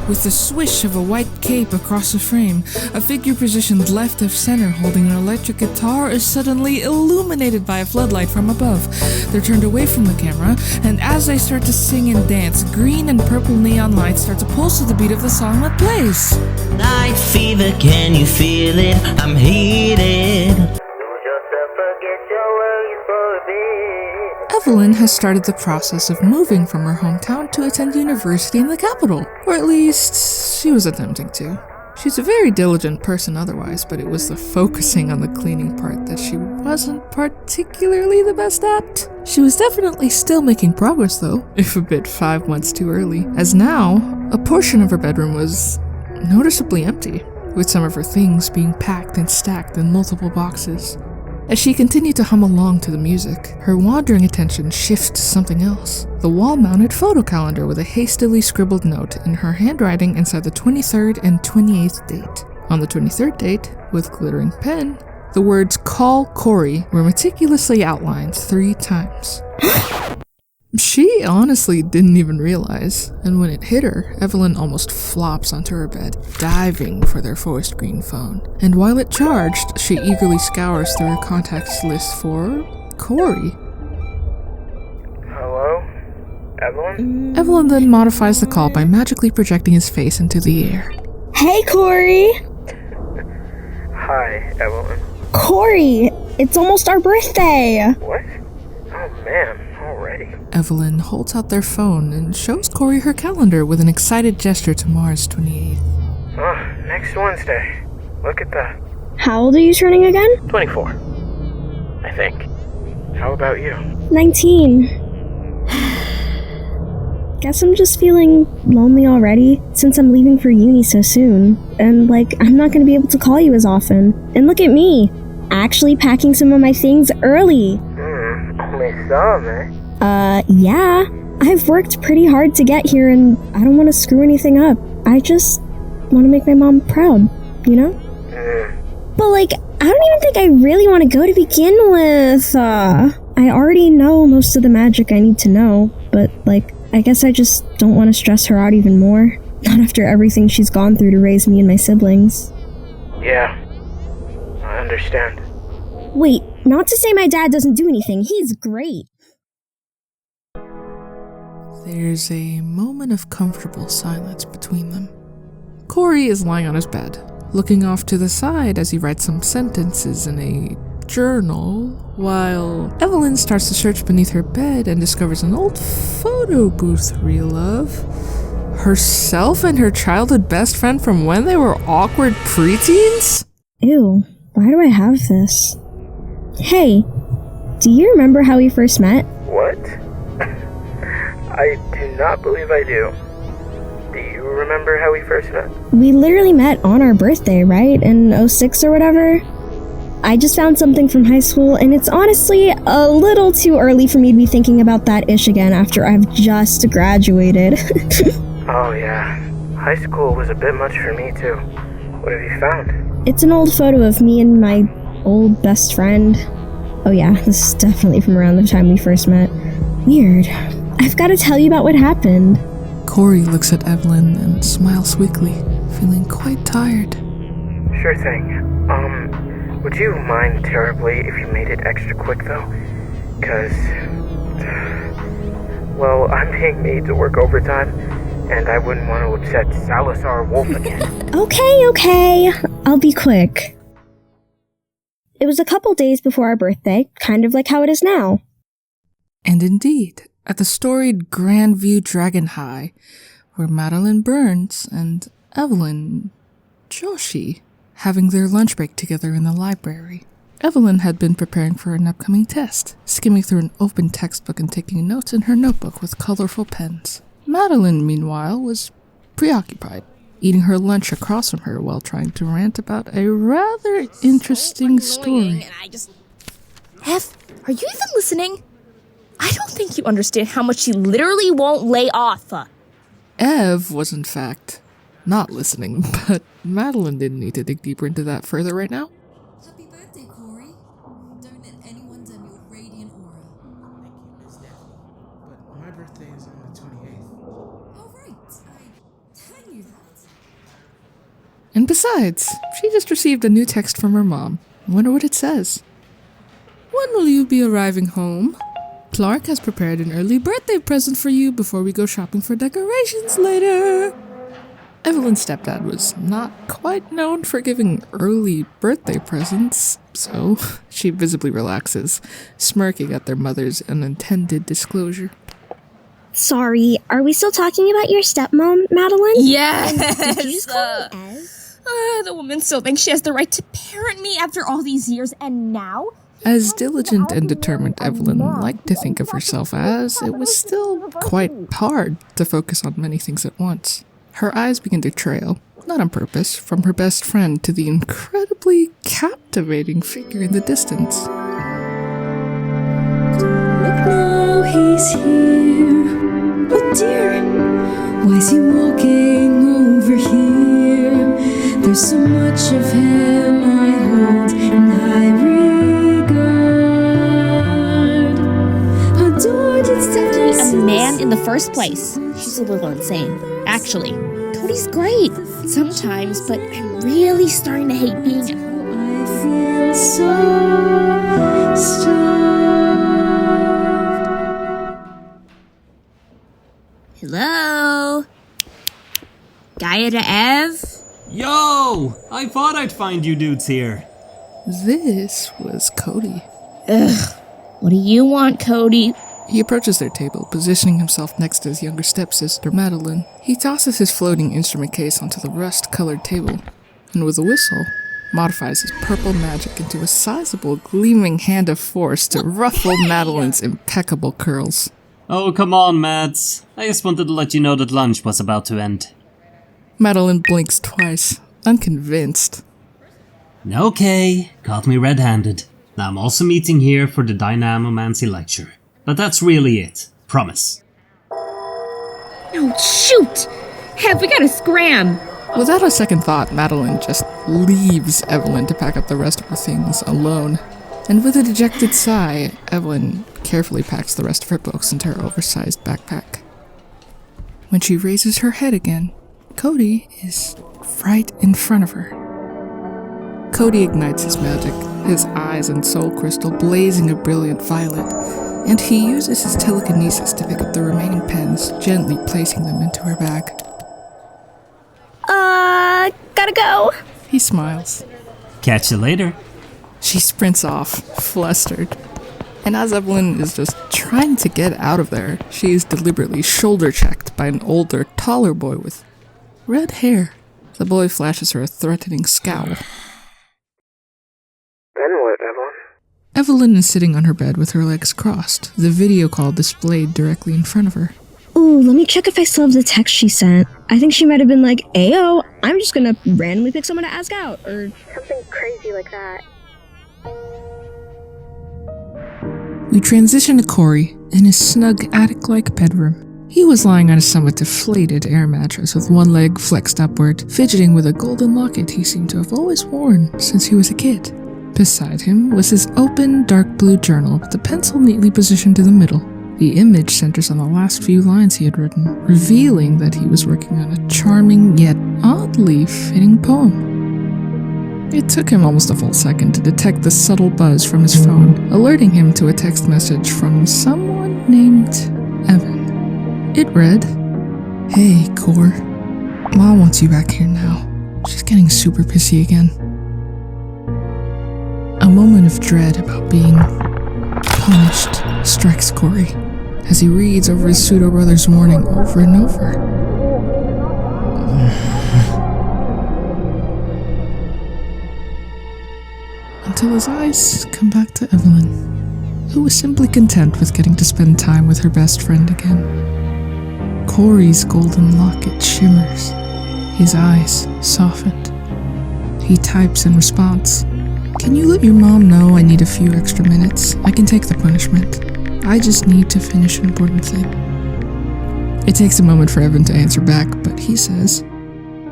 With the swish of a white cape across the frame, a figure positioned left of center holding an electric guitar is suddenly illuminated by a floodlight from above. They're turned away from the camera, and as they start to sing and dance, green and purple neon lights start to pulse to the beat of the song that plays. Night fever, can you feel it? I'm heated. Evelyn has started the process of moving from her hometown to attend university in the capital, or at least she was attempting to. She's a very diligent person otherwise, but it was the focusing on the cleaning part that she wasn't particularly the best at. She was definitely still making progress though, if a bit 5 months too early, as now, a portion of her bedroom was noticeably empty, with some of her things being packed and stacked in multiple boxes. As she continued to hum along to the music, her wandering attention shifts to something else. The wall-mounted photo calendar with a hastily scribbled note in her handwriting inside the 23rd and 28th date. On the 23rd date, with glittering pen, the words "Call Korey" were meticulously outlined 3 times. She honestly didn't even realize, and when it hit her, Evelyn almost flops onto her bed, diving for their forest green phone. And while it charged, she eagerly scours through her contacts list for Korey. Hello? Evelyn? Evelyn then modifies the call by magically projecting his face into the air. Hey, Korey! Hi, Evelyn. Korey, it's almost our birthday! What? Oh man, already. Evelyn holds out their phone and shows Korey her calendar with an excited gesture to Mars 28th. Oh, next Wednesday. Look at that. How old are you turning again? 24. I think. How about you? 19. Guess I'm just feeling lonely already, since I'm leaving for uni so soon. And, I'm not gonna be able to call you as often. And look at me! Actually packing some of my things early! Only some, eh? Yeah. I've worked pretty hard to get here and I don't want to screw anything up. I just want to make my mom proud, you know? But, I don't even think I really want to go to begin with. I already know most of the magic I need to know, but, I guess I just don't want to stress her out even more. Not after everything she's gone through to raise me and my siblings. Yeah. I understand. Wait, not to say my dad doesn't do anything. He's great. There's a moment of comfortable silence between them. Korey is lying on his bed, looking off to the side as he writes some sentences in a journal, while Evelyn starts to search beneath her bed and discovers an old photo booth reel of herself and her childhood best friend from when they were awkward preteens? Ew, why do I have this? Hey, do you remember how we first met? What? I do not believe I do. Do you remember how we first met? We literally met on our birthday, right? In 06 or whatever? I just found something from high school, and it's honestly a little too early for me to be thinking about that ish again after I've just graduated. Oh yeah, high school was a bit much for me too. What have you found? It's an old photo of me and my old best friend. Oh yeah, this is definitely from around the time we first met. Weird. I've got to tell you about what happened. Korey looks at Evelyn and smiles weakly, feeling quite tired. Sure thing. Would you mind terribly if you made it extra quick though? 'Cause, well, I'm being made to work overtime, and I wouldn't want to upset Salazar Wolf again. Okay. I'll be quick. It was a couple days before our birthday, kind of like how it is now. And indeed, at the storied Grandview Dragon High, were Madeline Burns and Evelyn Joshi having their lunch break together in the library. Evelyn had been preparing for an upcoming test, skimming through an open textbook and taking notes in her notebook with colorful pens. Madeline, meanwhile, was preoccupied, eating her lunch across from her while trying to rant about a rather interesting story. Ev, are you even listening? I don't think you understand how much she literally won't lay off. Ev was, in fact, not listening, but Madeline didn't need to dig deeper into that further right now. Happy birthday, Korey. Don't let anyone dim your radiant aura. Thank you, Miss Daphne. But my birthday is on the 28th. Oh, right. I telling you that. And besides, she just received a new text from her mom. Wonder what it says. When will you be arriving home? Clark has prepared an early birthday present for you before we go shopping for decorations later. Evelyn's stepdad was not quite known for giving early birthday presents, so she visibly relaxes, smirking at their mother's unintended disclosure. Sorry, are we still talking about your stepmom, Madeline? Yes! Did you just call me Ev? The woman still thinks she has the right to parent me after all these years, and now? As diligent and determined Evelyn liked to think of herself as, it was still quite hard to focus on many things at once. Her eyes began to trail, not on purpose, from her best friend to the incredibly captivating figure in the distance. Look now, he's here. Oh dear, why is he walking over here? There's so much of him I hold in high regard. Adored, it's A man in the first place. She's a little insane. Actually, Cody's great sometimes, but I'm really starting to hate being at home. I feel so stuffed. Hello? Gaia to Ev? Yo! I thought I'd find you dudes here. This was Cody. Ugh. What do you want, Cody? He approaches their table, positioning himself next to his younger stepsister, Madeline. He tosses his floating instrument case onto the rust-colored table, and with a whistle, modifies his purple magic into a sizable, gleaming hand of force to ruffle Madeline's impeccable curls. Oh, come on, Mads. I just wanted to let you know that lunch was about to end. Madeline blinks twice, unconvinced. Okay, caught me red-handed. Now I'm also meeting here for the Dynamomancy lecture. But that's really it. Promise. No, shoot! Ev, we gotta scram! Without a second thought, Madeline just leaves Evelyn to pack up the rest of her things alone. And with a dejected sigh, Evelyn carefully packs the rest of her books into her oversized backpack. When she raises her head again, Cody is right in front of her. Cody ignites his magic, his eyes and soul crystal blazing a brilliant violet, and he uses his telekinesis to pick up the remaining pens, gently placing them into her bag. Gotta go. He smiles. Catch you later. She sprints off, flustered. And as Evelyn is just trying to get out of there, she is deliberately shoulder-checked by an older, taller boy with red hair. The boy flashes her a threatening scowl. Then what, Evelyn? Evelyn is sitting on her bed with her legs crossed, the video call displayed directly in front of her. Ooh, let me check if I still have the text she sent. I think she might have been like, Ayo, I'm just gonna randomly pick someone to ask out, or something crazy like that. We transition to Korey in his snug attic-like bedroom. He was lying on a somewhat deflated air mattress with one leg flexed upward, fidgeting with a golden locket he seemed to have always worn since he was a kid. Beside him was his open, dark blue journal with the pencil neatly positioned in the middle. The image centers on the last few lines he had written, revealing that he was working on a charming yet oddly fitting poem. It took him almost a full second to detect the subtle buzz from his phone, alerting him to a text message from someone named Evan. It read, "Hey, Kor. Mom wants you back here now. She's getting super pissy again." A moment of dread about being punished strikes Korey as he reads over his pseudo-brother's warning over and over. Until his eyes come back to Evelyn, who was simply content with getting to spend time with her best friend again. Korey's golden locket shimmers, his eyes softened. He types in response, "Can you let your mom know I need a few extra minutes? I can take the punishment. I just need to finish an important thing." It takes a moment for Evan to answer back, but he says,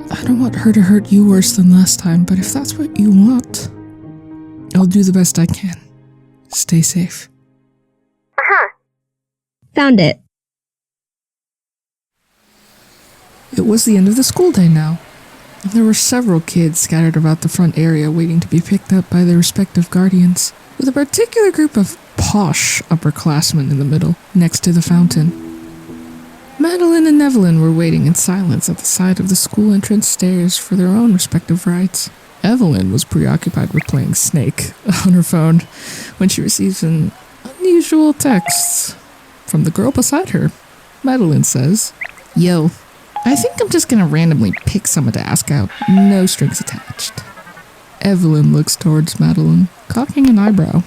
"I don't want her to hurt you worse than last time, but if that's what you want, I'll do the best I can. Stay safe." Found it. It was the end of the school day now. There were several kids scattered about the front area waiting to be picked up by their respective guardians, with a particular group of posh upperclassmen in the middle, next to the fountain. Madeline and Evelyn were waiting in silence at the side of the school entrance stairs for their own respective rides. Evelyn was preoccupied with playing Snake on her phone when she received an unusual text from the girl beside her. Madeline says, "Yo, I think I'm just gonna randomly pick someone to ask out, no strings attached." Evelyn looks towards Madeline, cocking an eyebrow.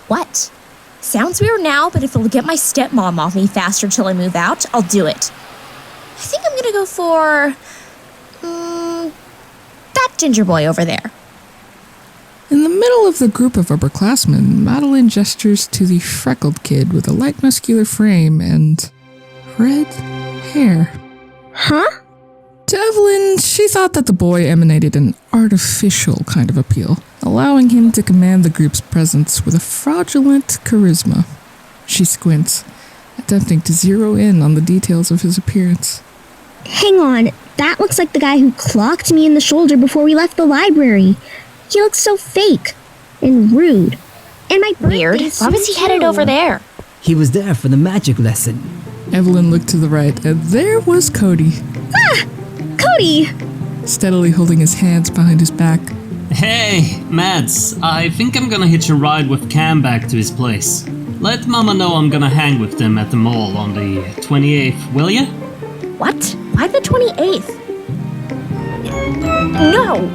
What? Sounds weird now, but if it'll get my stepmom off me faster till I move out, I'll do it. I think I'm gonna go for... that ginger boy over there. In the middle of the group of upperclassmen, Madeline gestures to the freckled kid with a light muscular frame and red hair. Huh? To Evelyn, she thought that the boy emanated an artificial kind of appeal, allowing him to command the group's presence with a fraudulent charisma. She squints, attempting to zero in on the details of his appearance. Hang on, that looks like the guy who clocked me in the shoulder before we left the library. He looks so fake and rude. And my Weird. Why was he headed over there? He was there for the magic lesson. Evelyn looked to the right, and there was Cody. Ah! Cody! Steadily holding his hands behind his back. Hey, Mads, I think I'm gonna hitch a ride with Cam back to his place. Let Mama know I'm gonna hang with them at the mall on the 28th, will ya? What? Why the 28th? No!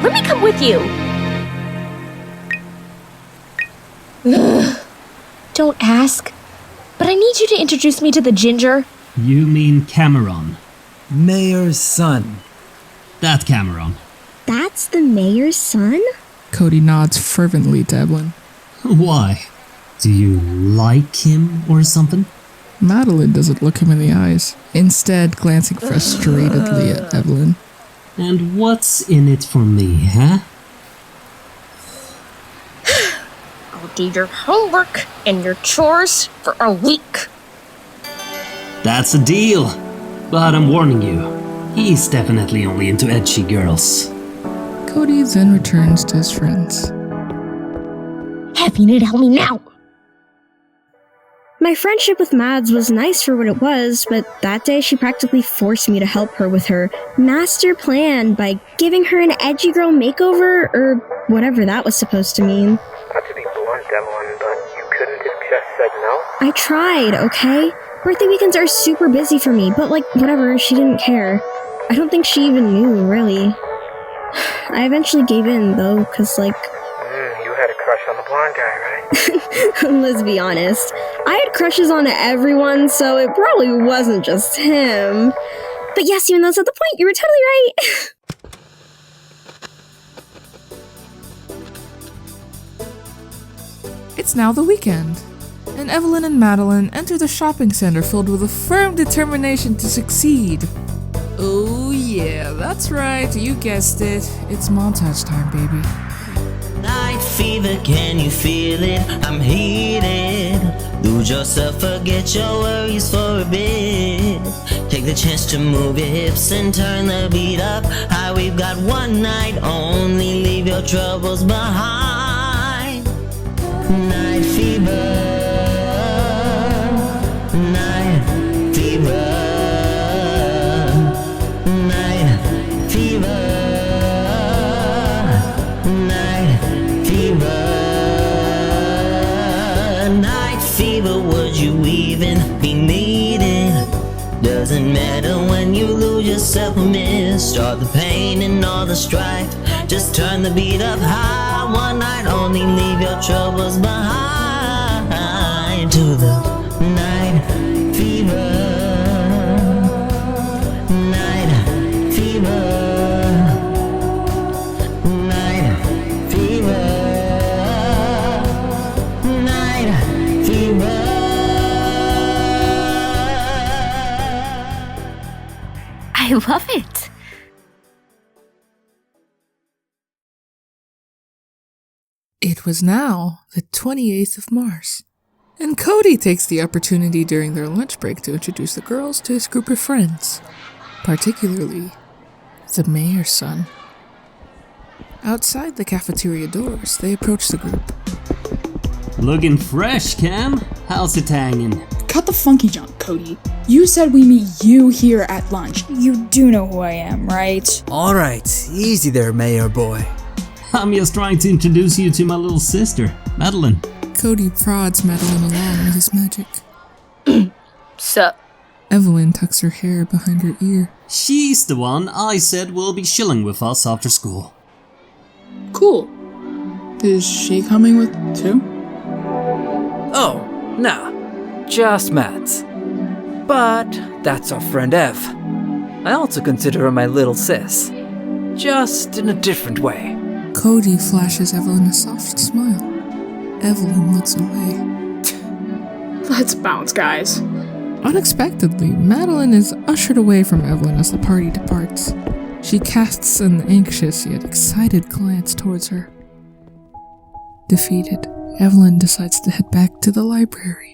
Let me come with you! Ugh. Don't ask. But I need you to introduce me to the ginger. You mean Cameron. Mayor's son. That Cameron. That's the mayor's son? Cody nods fervently to Evelyn. Why? Do you like him or something? Madeline doesn't look him in the eyes, instead glancing frustratedly at Evelyn. And what's in it for me, huh? I'll do your homework and your chores for a week. That's a deal. But I'm warning you, he's definitely only into edgy girls. Cody then returns to his friends. Have you need to help me now? My friendship with Mads was nice for what it was, but that day she practically forced me to help her with her master plan by giving her an edgy girl makeover, or whatever that was supposed to mean. Not to be blunt, Evelyn, but you couldn't have just said no? I tried, okay? Birthday weekends are super busy for me, but whatever, she didn't care. I don't think she even knew, really. I eventually gave in, though, cause you had a crush on the blonde guy, right? let's be honest. I had crushes on everyone, so it probably wasn't just him. But yes, even though that's not the point, you were totally right. It's now the weekend, and Evelyn and Madeline enter the shopping center filled with a firm determination to succeed. Oh yeah, that's right, you guessed it. It's montage time, baby. Night fever, can you feel it? I'm heated. Lose yourself, forget your worries for a bit. Take the chance to move your hips and turn the beat up. Hi, we've got one night only, leave your troubles behind. Night fever. Night fever. Night fever. Night fever. Night fever, would you even be needed? Doesn't matter when you lose yourself or miss. Start the pain and all the strife. Just turn the beat up high. One night only, leave your troubles behind. To the night fever. Night fever. Night fever. Night fever. I love it. It was now the 28th of Mars, and Cody takes the opportunity during their lunch break to introduce the girls to his group of friends, particularly The mayor's son. Outside the cafeteria doors, they approach the group. Looking fresh, Cam. How's it hanging? Cut the funky junk, Cody. You said we meet you here at lunch. You do know who I am, right? Alright, easy there, Mayor boy. I'm just trying to introduce you to my little sister, Madeline. Cody prods Madeline along with his magic. Sup? Evelyn tucks her hair behind her ear. She's the one I said will be chilling with us after school. Cool. Is she coming with too? Oh, nah. Just Mads. But that's our friend Ev. I also consider her my little sis. Just in a different way. Cody flashes Evelyn a soft smile. Evelyn looks away. Let's bounce, guys. Unexpectedly, Madeline is ushered away from Evelyn as the party departs. She casts an anxious yet excited glance towards her. Defeated, Evelyn decides to head back to the library.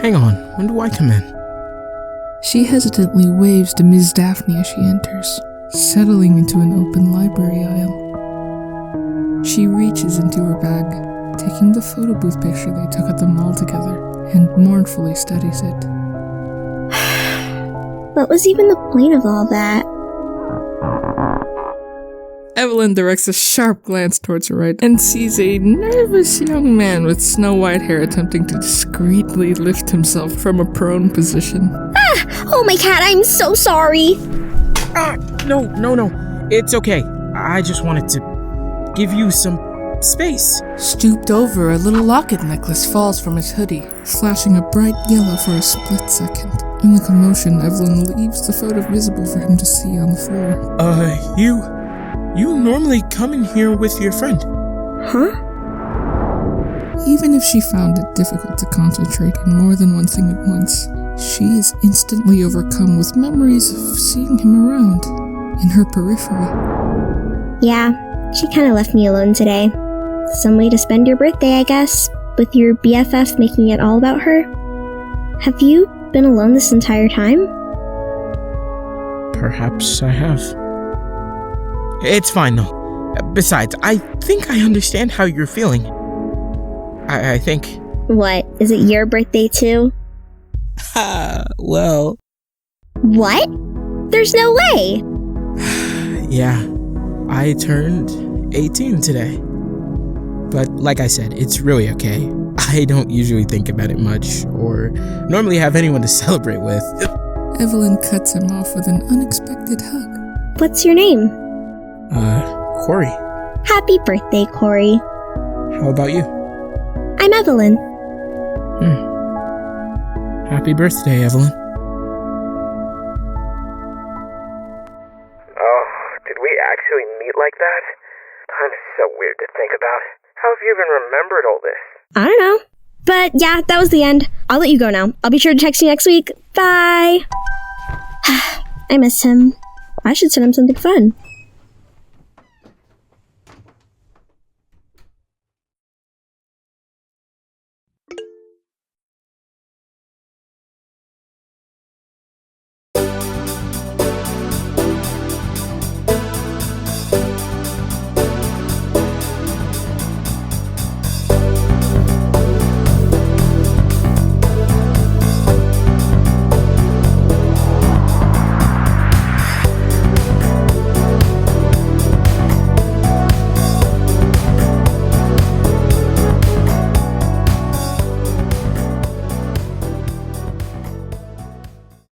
Hang on, when do I come in? She hesitantly waves to Ms. Daphne as she enters, settling into an open library aisle. She reaches into her bag, taking the photo booth picture they took at the mall together, and mournfully studies it. What was even the point of all that? Evelyn directs a sharp glance towards her right and sees a nervous young man with snow-white hair attempting to discreetly lift himself from a prone position. Oh my cat, I'm so sorry! No. It's okay. I just wanted to give you some space. Stooped over, a little locket necklace falls from his hoodie, flashing a bright yellow for a split second. In the commotion, Evelyn leaves the photo visible for him to see on the floor. You normally come in here with your friend. Huh? Even if she found it difficult to concentrate on more than one thing at once, she is instantly overcome with memories of seeing him around, in her periphery. Yeah, she kinda left me alone today. Some way to spend your birthday, I guess, with your BFF making it all about her. Have you been alone this entire time? Perhaps I have. It's fine though. Besides, I think I understand how you're feeling. I think... What, is it your birthday too? Well... What? There's no way! Yeah, I turned 18 today. But like I said, it's really okay. I don't usually think about it much, or normally have anyone to celebrate with. Evelyn cuts him off with an unexpected hug. What's your name? Korey. Happy birthday, Korey. How about you? I'm Evelyn. Happy birthday, Evelyn. Oh, did we actually meet like that? Time is so weird to think about. How have you even remembered all this? I don't know. But yeah, that was the end. I'll let you go now. I'll be sure to text you next week. Bye! I miss him. I should send him something fun.